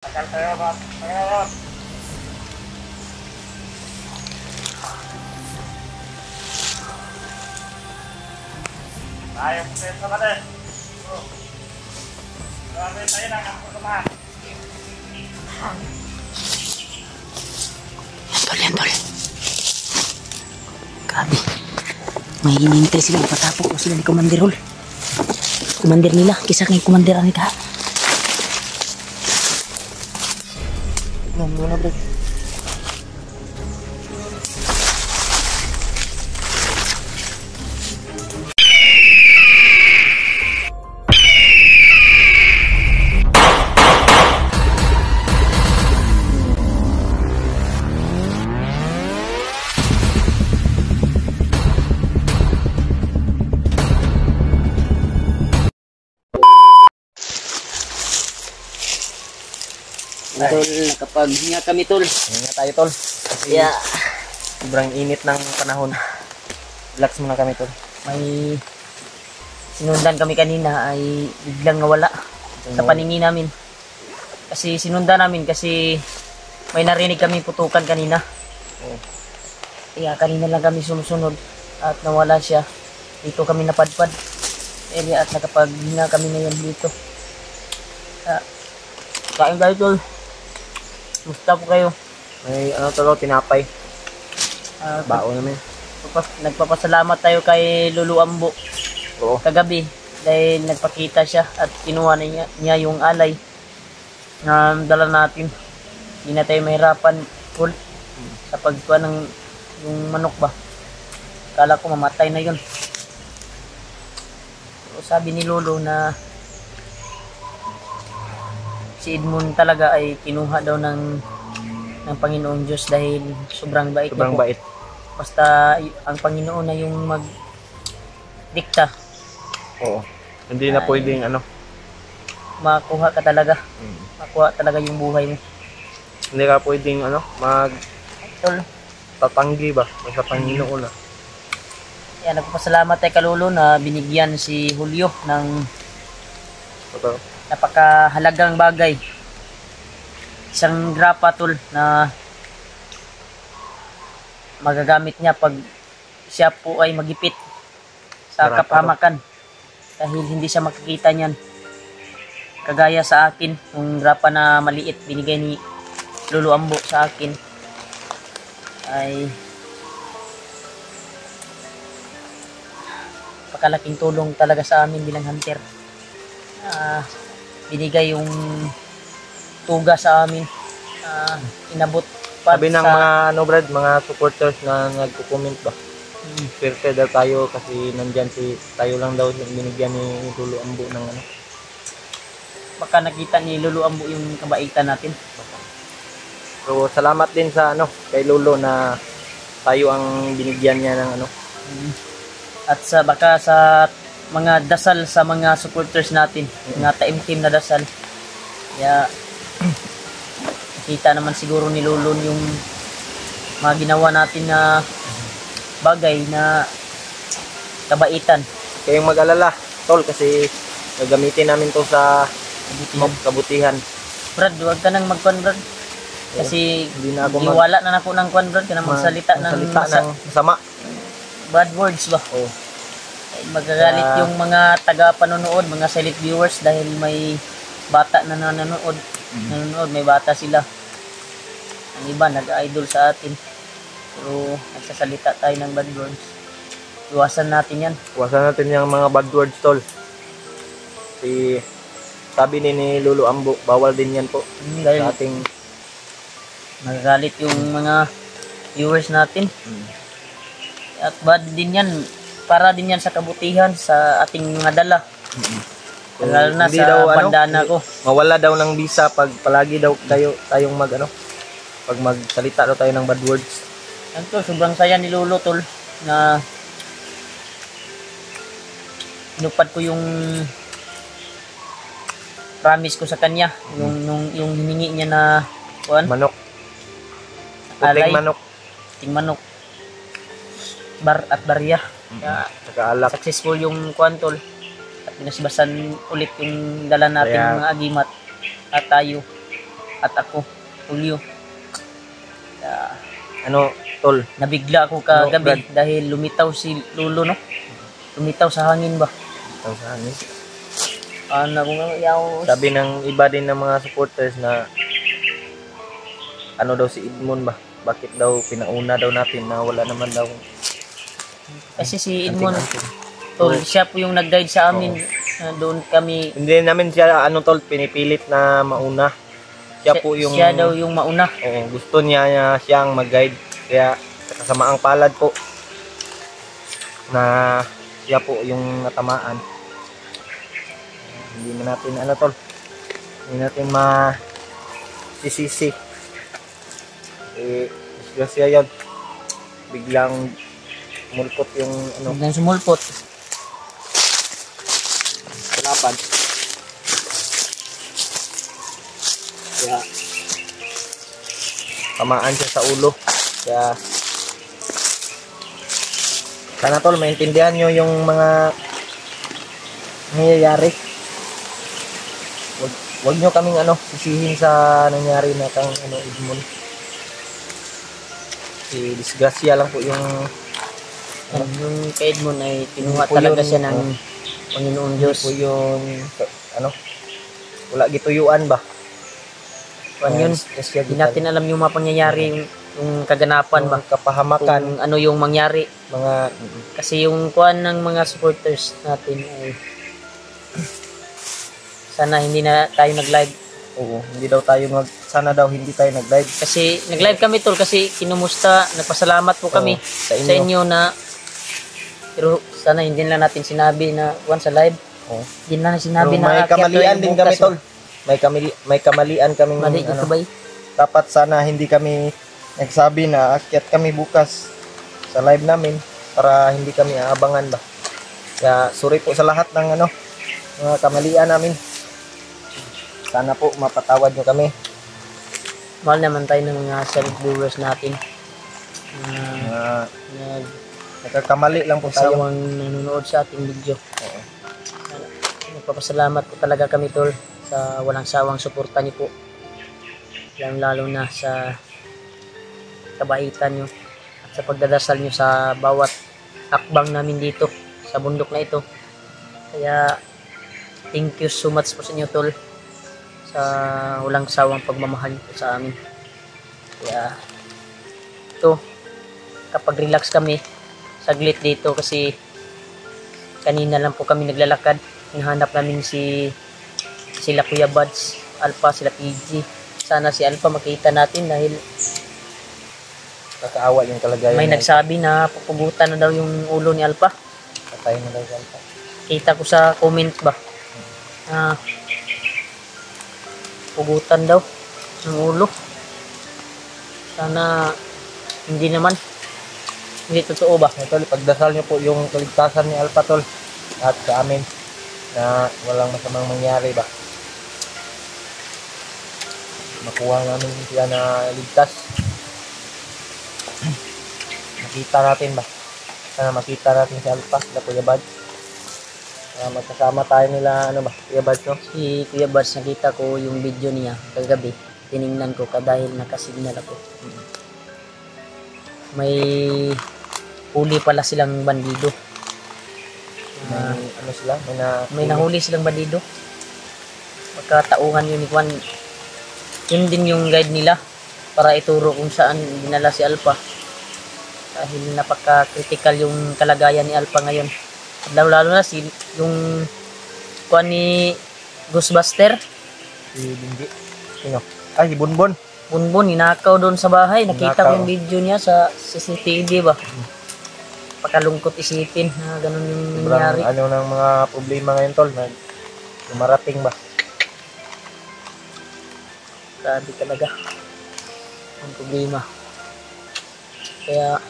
Tagal tayo, Bob. Ngayon. Tayo po sa natin. Grabe tayo na kapag Yan, tol. Grabe. May hinihintay sila. Ipatapok ko sila ni Commander Hall. Commander nila. Kisa kay Commander Anita. Tignan mo na, bro. Tol, nakapaghinga kami, tol. Hinga tayo, tol. Kasi Yeah. sobrang init ng panahon. Relax muna kami, tol. May sinundan kami kanina ay biglang nawala sa paningin namin. Kasi sinundan namin kasi may narinig kami putukan kanina. Oh. Kaya kanina lang kami sumusunod at nawala siya. Dito kami napadpad. At nakapaghinga kami ngayon dito. Kain tayo, tol. Musta po kayo? May tol, tinapay. Bao namin. Nagpapasalamat tayo kay Lulu Ambo Oo. kagabi dahil nagpakita siya at kinuha niya yung alay na dala natin. Hindi na tayo mahirapan full sa pagkuha ng yung manok ba. Kala ko mamatay na yun. So, sabi ni Lolo na si Edmond talaga ay kinuha daw ng Panginoong Diyos dahil sobrang bait Sobrang niya po. bait. Basta ang Panginoon na yung magdikta, Oo. Hindi na Ay. pwedeng makuha ka talaga. Makuha talaga yung buhay mo. hindi ka pwedeng Tol, magtatanggi ba? Sa Panginoon na. yan, nagpapasalamat tayo kay Lolo na binigyan si Julio ng Totoo. napakahalagang bagay. Isang grapa, tol, na magagamit niya pag siya po ay magipit sa Grapa, kapahamakan dahil hindi siya makikita niyan. Kagaya sa akin, yung grapa na maliit binigay ni Lolo Ambo sa akin ay pakalaking tulong talaga sa amin bilang hunter. Binigay yung tuga sa amin. Inabot pa Sabi ng mga Brad, mga supporters na nagko-comment ba? Swerte daw tayo kasi nandyan tayo lang daw yung binigyan ni Lulu Ambo ng baka nakita ni Lolo Ambo yung kabaitan natin. So salamat din sa kay Lolo na tayo ang binigyan niya ng At baka sa mga dasal sa mga supporters natin, mga taimtim na dasal. Kaya nakita naman siguro ni Lolo yung mga ginawa natin na bagay na kabaitan. Kayong mag-alala, tol, kasi gagamitin namin to sa kabutihan. Brad, huwag ka nang mag-con, Brad. Kasi Hindi na ako iwala na ako ng con, Brad. Ka na magsalita ng masama. bad words ba? Oh. Magagalit yung mga taga-panonood, mga silent viewers dahil may bata na nanonood. May bata sila. Ang iba nag-idol sa atin. Pero nagsasalita tayo ng bad words. Iwasan natin yan. Iwasan natin yung mga bad words, tol. Sabi ni Lulu Ambo, bawal din yan po Dahil sa ating magagalit yung mga viewers natin. At bad din yan, para din yan sa kabutihan sa ating mga dala. So, Lalo na hindi sa daw, bandana ko. mawala daw ng bisa pag palagi daw tayong pag magsalita daw tayo ng bad words. Yan to, sobrang saya ni Lolo, tol, na inupad ko yung promise ko sa kanya, yung hiningi niya na Manok. alay, Puting manok. ting manok, at barya. Kaya Saka alak. successful yung tol. At binasbasan ulit yung dala natin Kaya, ng mga agimat at tayo. at ako, Julio. Kaya, Ano, tol? nabigla ako No, kagabi dahil lumitaw si Lolo, no? Lumitaw sa hangin ba? Ang sa amin. Ano kung yaw. Sabi ng iba din ng mga supporters na ano daw si Edmond ba? Bakit daw pinauna daw natin na wala naman daw Kasi si Edmond, anting-anting. tol, siya po yung nag-guide sa amin. Doon kami, Hindi namin siya ano tol pinipilit na mauna. Siya po yung siya daw yung mauna. oo, gusto niya siyang mag-guide. Kaya kasamaang palad po na siya po yung natamaan. Hindi na natin ano tol. Hindi natin sisisi. Disgrasya yan. Biglang mulkot yung ano, Biglang sumulpot. kalaban. Kaya tamaan siya sa ulo. Kaya sana tol maintindihan nyo yung mga nangyayari. Wag nyo kaming sisihin sa nangyari na kang Edmond. Si disgrasya lang po yung Yung kay Edmond ay kinuha Hindi po talaga yun, siya ng Panginoon Diyos. po yung wala gituyuan ba? Ano yun? Disgrasya Hindi natin alam yung mga pangyayari, yung kaganapan ba? kapahamakan Kung ano yung mangyari. mga Kasi yung kuan ng mga supporters natin ay sana hindi na tayo nag-live. oo, hindi daw tayo sana daw hindi tayo nag-live Kasi nag-live kami tol kasi kinumusta, nagpasalamat po kami sa sa inyo na pero sana hindi lang natin sinabi na kuan sa live. Oo. Hindi na Pero sinabi na may aakyat kamalian tayo din bukas, kami tol. May kamalian kaming Mali ito ba? dapat sana hindi kami nagsabi na akyat kami bukas sa live namin para hindi kami aabangan ba. Kaya sorry po sa lahat ng mga kamalian namin. Sana po mapatawad nyo kami. Mahal naman tayo ng mga silent viewers natin. Nagkakamali lang po tayo. Kasawang nanonood sa ating video. Oo. Nagpapasalamat po talaga kami tol sa walang sawang suporta niyo po. Lalo na sa kabaitan niyo at sa pagdadasal niyo sa bawat akbang namin dito sa bundok na ito. Kaya thank you so much po sa inyo tol sa walang sawang pagmamahal po sa amin. Kaya ito kapag relax kami saglit dito kasi kanina lang po kami naglalakad. Hinahanap namin sila Kuya Buds, Alpha, sila PG. Sana si Alpha makita natin dahil Kakaawa yung kalagayan. may niya. nagsabi na pupugutan na daw yung ulo ni Alpha. Patay na daw yan. Kita ko sa comment ba. Pugutan daw ng ulo. Sana hindi naman. Hindi totoo ba? Tol, pagdasal niyo po yung kaligtasan ni Alpha tol at sa amin na walang masamang mangyari ba. Makuha namin siya na ligtas. Makita natin ba? Sana makita natin si Alpha, sila Kuya Bad. Magkasama tayo nila Kuya Bad no? Si Kuya Buds, nakita ko yung video niya kagabi. Tiningnan ko dahil nakasignal ako. May huli pala silang bandido. May sila? May nahuli silang bandido. Pagkatauhan yun ni Juan. Yun din yung guide nila para ituro kung saan dinala si Alpha. Dahil napaka-critical yung kalagayan ni Alpha ngayon. Lalo na yung Juan ni Ghostbuster. Si Binggi. Sino? Ay, si Bunbon. Bunbon, ninakaw doon sa bahay. Nakita ko Ninakaw. yung video niya sa CCTV ba. Pakalungkot isipin na ganun yung Sobrang nangyari. ng mga problema ngayon tol na dumarating ba? Grabe talaga ang problema. Kaya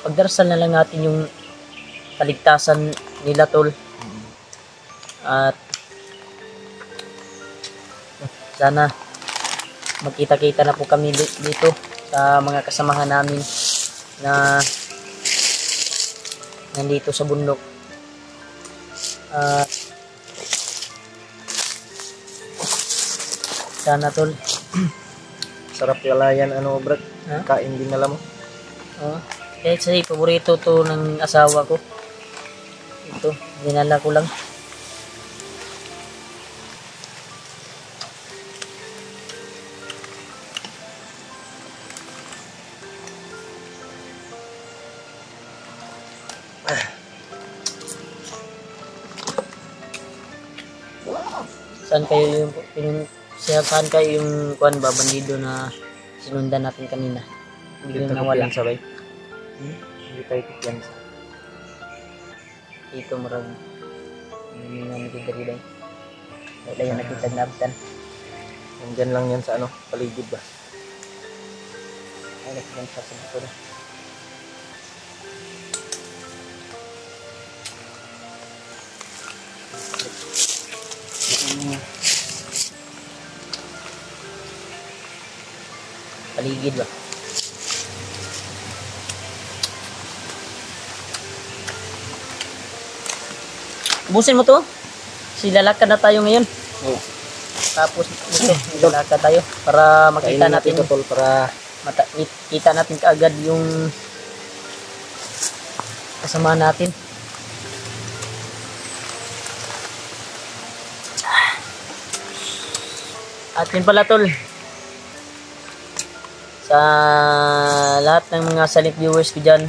pagdarasal na lang natin yung kaligtasan nila tol. At sana magkita-kita na po kami dito sa mga kasamahan namin na nandito sa bundok. Sana tol. Sarap palayan ano, brad. Ha? Kain din alam mo. Oh. Kahit sa paborito to ng asawa ko. Ito, dinala ko lang. Saan kayo saan kayo yung kuan ba bandido na sinundan natin kanina? Biglang nawala. Sabay. Hindi tayo kumpiyansa. Ito marag hindi na nakita rin. Wala yung nakita na abtan. Nandyan lang yan sa ano, paligid ba? Ay, nakita sa likod. Paligid ba? Ubusin mo to. Silalakad na tayo ngayon. Oo. Tapos ito, lalakad tayo para makita Kainin natin ito tol para kita natin kaagad yung kasama natin. At yun pala tol, sa lahat ng mga silent viewers ko dyan,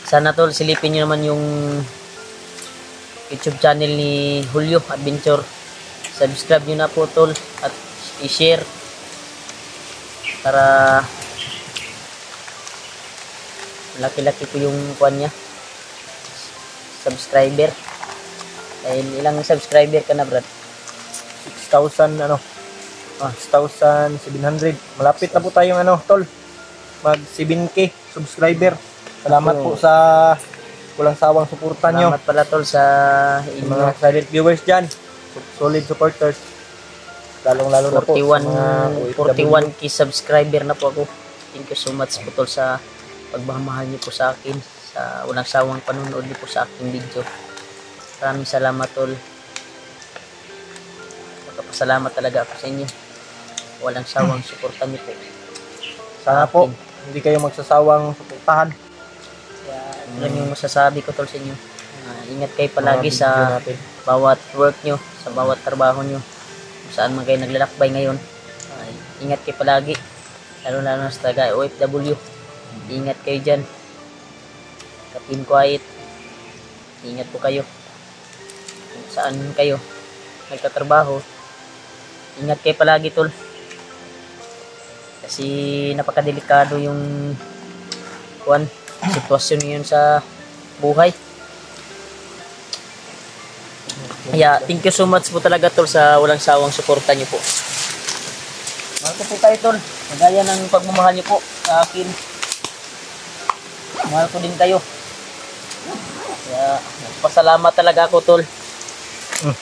sana tol silipin nyo naman yung YouTube channel ni Julio Adventure. Subscribe nyo na po tol at i-share para laki-laki po yung kuan niya, subscriber. Dahil ilang subscriber ka na brad? 6,000 ano, 6,700. Malapit na po tayong ano, tol. Mag 7K subscriber. Salamat po sa walang sawang suporta nyo. Salamat pala tol sa Yung mga silent viewers dyan. Solid supporters. Lalong-lalo na po sa mga OFW. 41k subscriber na po ako. Thank you so much po tol sa pagmamahal niyo po sa akin, sa walang sawang panonood niyo po sa aking video. Maraming salamat tol. Magpapasalamat talaga ako sa inyo. Walang sawang suporta niyo po. Sana po hindi kayo magsasawang suportahan. Kaya yan yung masasabi ko tol sa inyo. Ingat kayo palagi Mga sa video natin. bawat work nyo, sa bawat trabaho nyo, kung saan man kayo naglalakbay ngayon. Ingat kayo palagi, lalo na sa taga OFW. Ingat kayo dyan, keep quiet, ingat po kayo kung saan kayo nagtatrabaho. Ingat kayo palagi tol, kasi napakadelikado yung sitwasyon ngayon sa buhay. Kaya thank you so much po talaga tol sa walang sawang suporta niyo po. Mahal ko po kayo tol, magaya ng pagmamahal niyo po sa akin. Mahal ko din kayo. Kaya pasalamat talaga ako tol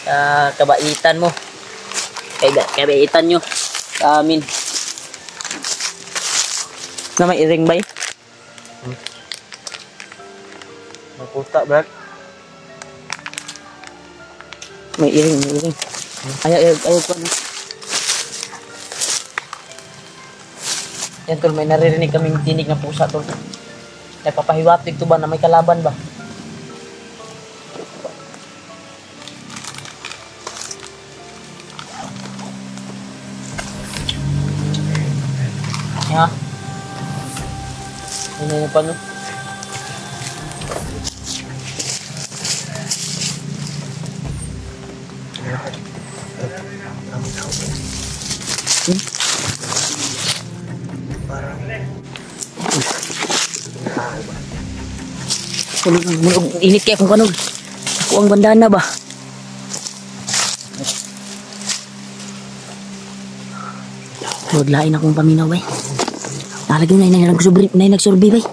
sa kabaitan mo. Kabaitan nyo sa amin. Na may iring ba? Magpusta, brad. May iring. Ayaw ko na. Yan tol, may naririnig kaming tinig na pusa tol. Nagpapahiwatig to ba na may kalaban ba? Ha? Ano pa no? Init kaya kung kanog. Ako ang bandana ba? Maglain akong paminaw bay. Nalagyan na nagsurbi bay.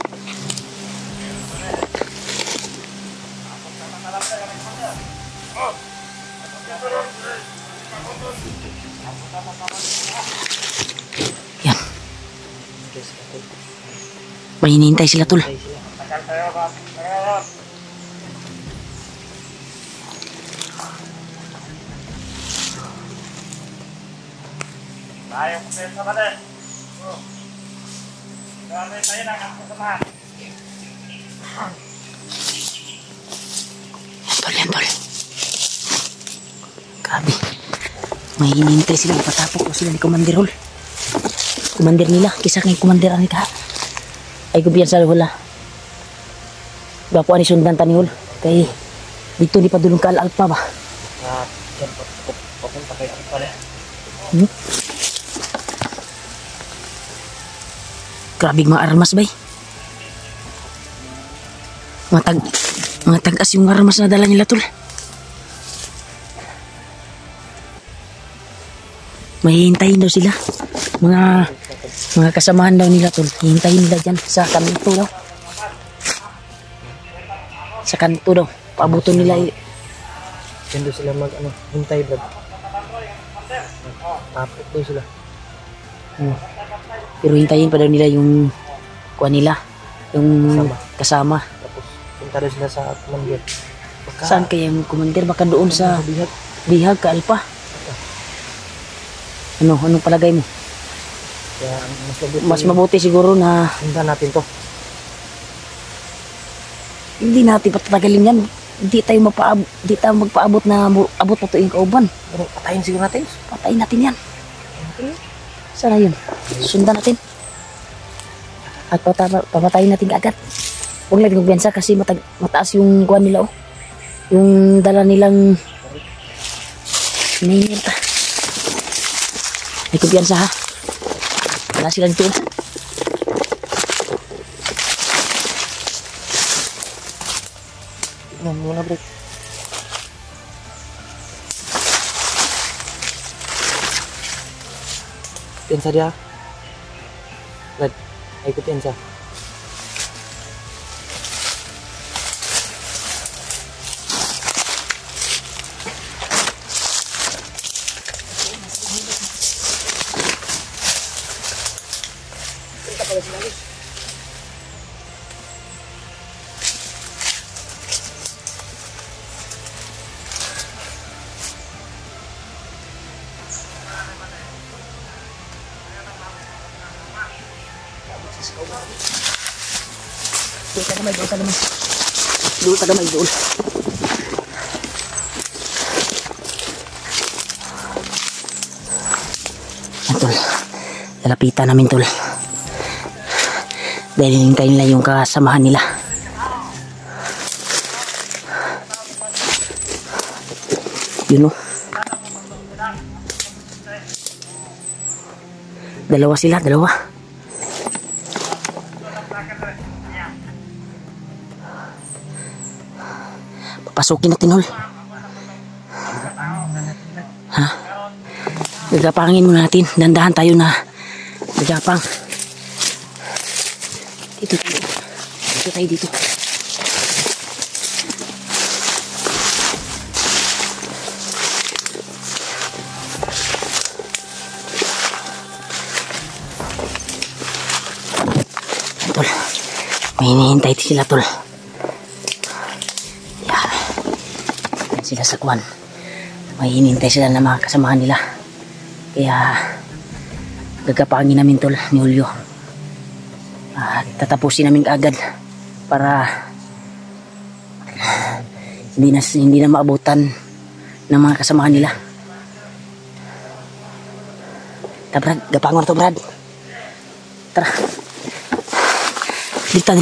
Yan. May hinihintay sila tol. Tagal tayo ba? Tagal. Tayo ko tayo sa balik. Oh. Gawin tayo ng ang kasamahan. Yan, tol. Grabe. May hinihintay sila. Patapok ko sila ni Commander Hall. Commander nila. Kisa kay Commander ani ka. Ay gubiyan sa hula. Bapo ani sundan tani Hall. Kay dito di pa dulong ka alpa ba. Yan po. Papunta kayo pala. Grabe mga armas bay. Mga tagas yung armas na dala nila tol. May hintayin daw sila. Mga kasamahan daw nila tol. Hintayin nila dyan sa kanto daw. Sa kanto daw. Paabuto nila. Diyan doon sila hintay Brad. Tapos doon sila. Pero hintayin pa daw nila yung kuha nila. Yung kasama. Tapos punta doon sila sa Commander. Saan kaya yung Commander? Baka doon sa Bihag ka Alpa. Anong palagay mo? Kaya Mas mabuti siguro na hintayin natin to. hindi natin patatagalin yan. Hindi tayo magpaabot na abot pa ito yung kauban. Pero patayin siguro natin. Patayin natin yan. Sana yun. Sundan natin. At papatayin natin agad. Huwag lang magbiyansa kasi mataas yung kuhan nila oh. Yung dala nilang minilta. Ay kumpiyansa ha. Wala sila dito. Tignan muna Brad. Piensa dia. Brad, ay ko piensa. Doon ka naman. Tol, lalapitan namin tol. Dahil hintayin nila yung kasamahan nila. Yun o. Dalawa sila. Papasukin natin hol. Ha? Gagapangin muna natin. Dandahan tayo na gagapang. Dito tayo dito. Tol, may hinihintay sila tol. Yan. Yan sila sa kwan. May hinihintay sila na mga kasamahan nila. Kaya gagapangin namin tol ni Julio. Tatapusin namin agad para hindi na maabutan ng mga kasamahan nila. Brad, gapangon to Brad. Tara. Dito.